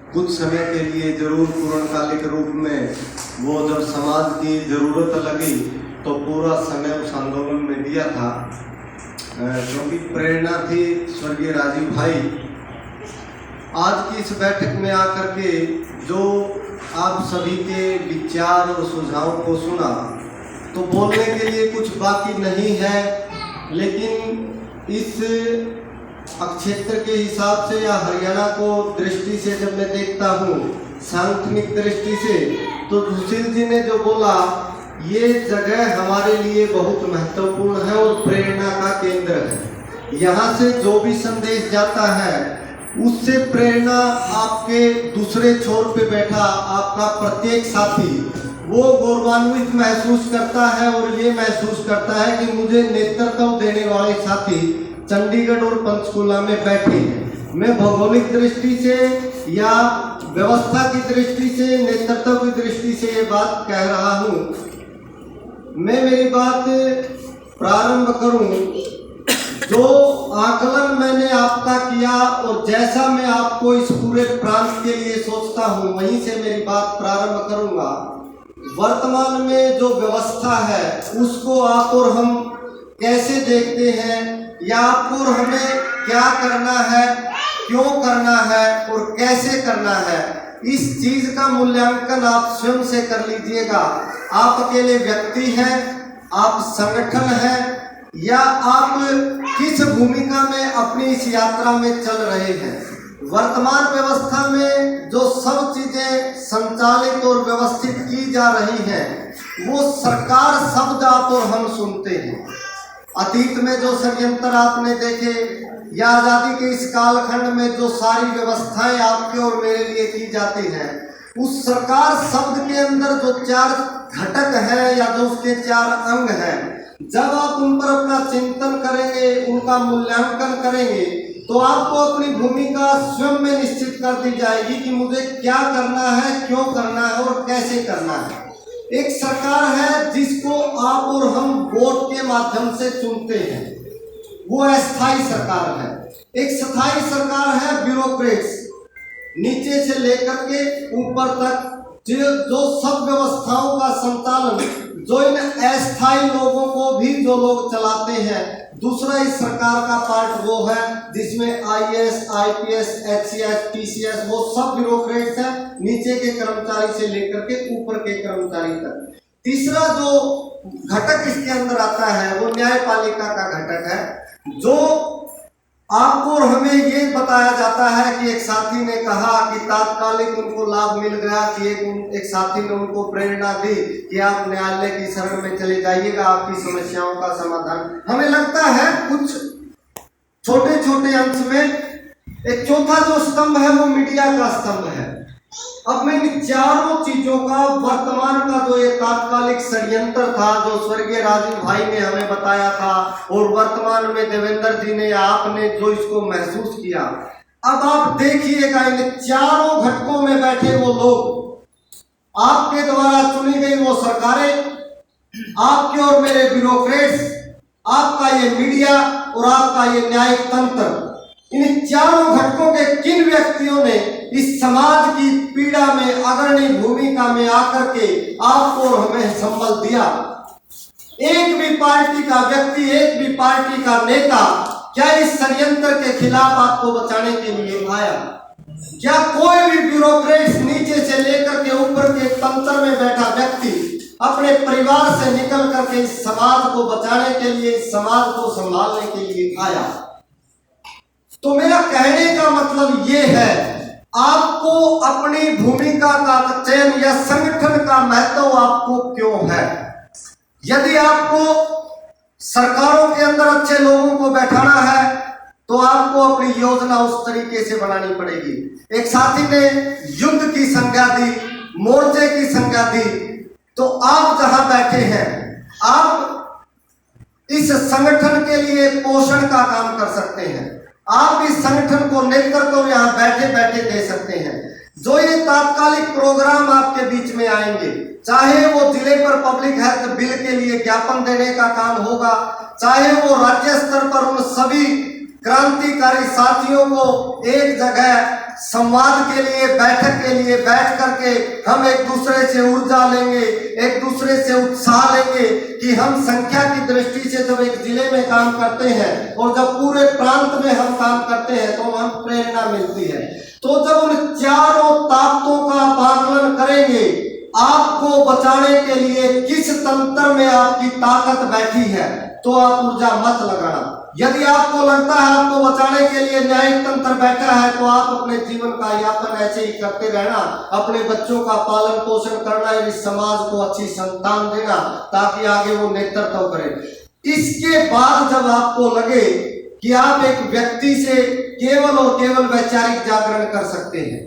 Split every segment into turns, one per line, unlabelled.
कुछ समय के लिए जरूर पूर्णकालिक रूप में वो जब समाज की ज़रूरत लगी तो पूरा समय उस आंदोलन में दिया था, क्योंकि प्रेरणा थी स्वर्गीय राजीव भाई। आज की इस बैठक में आकर के जो आप सभी के विचार और सुझावों को सुना तो बोलने के लिए कुछ बाकी नहीं है, लेकिन इस क्षेत्र के हिसाब से या हरियाणा को दृष्टि से जब मैं देखता हूँ सांगठनिक दृष्टि से, तो सुशील जी ने जो बोला ये जगह हमारे लिए बहुत महत्वपूर्ण है और प्रेरणा का केंद्र है। यहाँ से जो भी संदेश जाता है उससे प्रेरणा आपके दूसरे छोर पे बैठा आपका प्रत्येक साथी वो गौरवान्वित महसूस करता है और ये महसूस करता है कि मुझे नेतृत्व देने वाले साथी चंडीगढ़ और पंचकुला में बैठे हैं। मैं भौगोलिक दृष्टि से या व्यवस्था की दृष्टि से, नेतृत्व की दृष्टि से ये बात कह रहा हूँ। मैं मेरी बात प्रारंभ करूँ, जो आकलन मैंने आपका किया और जैसा मैं आपको इस पूरे प्रांत के लिए सोचता हूँ वहीं से मेरी बात प्रारंभ करूँगा। वर्तमान में जो व्यवस्था है उसको आप और हम कैसे देखते हैं, या आपको और हमें क्या करना है, क्यों करना है और कैसे करना है, इस चीज का मूल्यांकन आप स्वयं से कर लीजिएगा। आप अकेले व्यक्ति हैं, आप संगठन हैं, या आप किस भूमिका में अपनी इस यात्रा में चल रहे हैं। वर्तमान व्यवस्था में जो सब चीजें संचालित और व्यवस्थित की जा रही हैं वो सरकार शब्द आप और हम सुनते हैं। अतीत में जो षड्यंत्र आपने देखे या आज़ादी के इस कालखंड में जो सारी व्यवस्थाएं आपके और मेरे लिए की जाती हैं, उस सरकार शब्द के अंदर जो 4 घटक है या जो उसके 4 अंग हैं, जब आप उन पर अपना चिंतन करेंगे, उनका मूल्यांकन करेंगे, तो आपको अपनी भूमिका स्वयं में निश्चित कर दी जाएगी कि मुझे क्या करना है, क्यों करना है और कैसे करना है। एक सरकार है जिसको आप और हम वोट के माध्यम से चुनते हैं, वो अस्थायी सरकार है। एक स्थायी सरकार है ब्यूरोक्रेट्स, नीचे से लेकर के ऊपर तक जो सब व्यवस्थाओं का संचालन जो इन अस्थायी लोगों को भी जो लोग चलाते हैं। दूसरा इस सरकार का पार्ट वो है जिसमें IAS, IPS, HCS, TCS वो सब ब्यूरोक्रेट्स हैं, नीचे के कर्मचारी से लेकर के ऊपर के कर्मचारी तक। तीसरा जो घटक इसके अंदर आता है वो न्यायपालिका का घटक है, जो आपको और हमें ये बताया जाता है कि एक साथी ने कहा कि तात्कालिक उनको लाभ मिल गया कि एक साथी ने उनको प्रेरणा दी कि आप न्यायालय की शरण में चले जाइएगा, आपकी समस्याओं का समाधान। हमें लगता है कुछ छोटे छोटे अंश में। एक चौथा जो स्तंभ है वो मीडिया का स्तंभ है। अब मैं इन चारों चीजों का वर्तमान का जो ये तात्कालिक षड्यंत्र था जो स्वर्गीय राजीव भाई ने हमें बताया था और वर्तमान में देवेंद्र जी ने या आपने जो इसको महसूस किया, अब आप देखिएगा इन चारों घटकों में बैठे वो लोग, आपके द्वारा चुनी गई वो सरकारें, आपके और मेरे ब्यूरोक्रेट्स, आपका ये मीडिया और आपका ये न्यायिक तंत्र, इन चारों घटकों के किन व्यक्तियों ने इस समाज की पीड़ा में अग्रणी भूमिका में आकर के आपको और हमें संबल दिया। एक भी पार्टी का व्यक्ति, एक भी पार्टी का नेता क्या इस षड्यंत्र के खिलाफ आपको बचाने के लिए आया? क्या कोई भी ब्यूरोक्रेट्स नीचे से लेकर के ऊपर के तंत्र में बैठा व्यक्ति अपने परिवार से निकल करके इस समाज को बचाने के लिए, इस समाज को संभालने के लिए आया? तो मेरा कहने का मतलब ये है, आपको अपनी भूमिका का चयन या संगठन का महत्व आपको क्यों है? यदि आपको सरकारों के अंदर अच्छे लोगों को बैठाना है तो आपको अपनी योजना उस तरीके से बनानी पड़ेगी। एक साथी ने युद्ध की संज्ञा दी, मोर्चे की संज्ञा दी, तो आप जहां बैठे हैं आप इस संगठन के लिए पोषण का काम कर सकते हैं। आप इस संगठन को नेतृत्व यहाँ बैठे बैठे दे सकते हैं। जो ये तात्कालिक प्रोग्राम आपके बीच में आएंगे, चाहे वो जिले पर पब्लिक हेल्थ बिल के लिए ज्ञापन देने का काम होगा, चाहे वो राज्य स्तर पर उन सभी क्रांतिकारी साथियों को एक जगह संवाद के लिए, बैठक के लिए बैठ करके हम एक दूसरे से ऊर्जा लेंगे, एक दूसरे से उत्साह लेंगे कि हम संख्या की दृष्टि से जब एक जिले में काम करते हैं और जब पूरे प्रांत में हम काम करते हैं तो हम प्रेरणा मिलती है। तो जब उन चारों ताकतों का आकलन करेंगे, आपको बचाने के लिए किस तंत्र में आपकी ताकत बैठी है, तो आप ऊर्जा मत लगाना। यदि आपको लगता है आपको बचाने के लिए न्यायिक तंत्र बैठा है, तो आप अपने जीवन का यापन ऐसे ही करते रहना, अपने बच्चों का पालन पोषण करना, इस समाज को अच्छी संतान देना ताकि आगे वो नेतृत्व करे। इसके बाद जब आपको लगे कि आप एक व्यक्ति से केवल और केवल वैचारिक जागरण कर सकते हैं,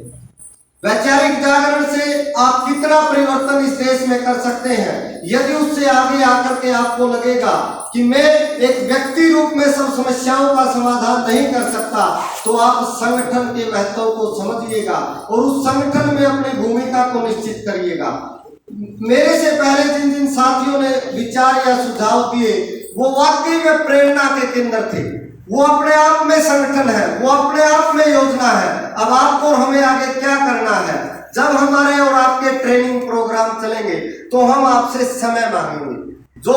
वैचारिक जागरण से आप कितना परिवर्तन इस देश में कर सकते हैं, यदि उससे आगे आकर के आपको लगेगा कि मैं एक व्यक्ति रूप में सब समस्याओं का समाधान नहीं कर सकता, तो आप संगठन के महत्व को समझिएगा और उस संगठन में अपनी भूमिका को निश्चित करिएगा। मेरे से पहले जिन जिन साथियों ने विचार या सुझाव दिए वो वाकई में प्रेरणा के केंद्र थे, वो अपने आप में संगठन है, वो अपने आप में योजना है। अब आपको और हमें आगे क्या करना है, जब हमारे और आपके ट्रेनिंग प्रोग्राम चलेंगे तो हम आपसे समय मांगेंगे। जो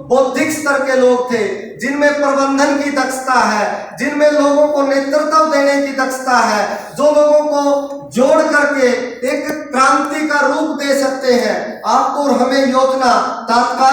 बौद्धिक स्तर के लोग थे, जिनमें प्रबंधन की दक्षता है, जिनमें लोगों को नेतृत्व देने की दक्षता है, जो लोगों को जोड़ करके एक क्रांति का रूप दे सकते हैं, आपको और हमें योजना तात्कालिक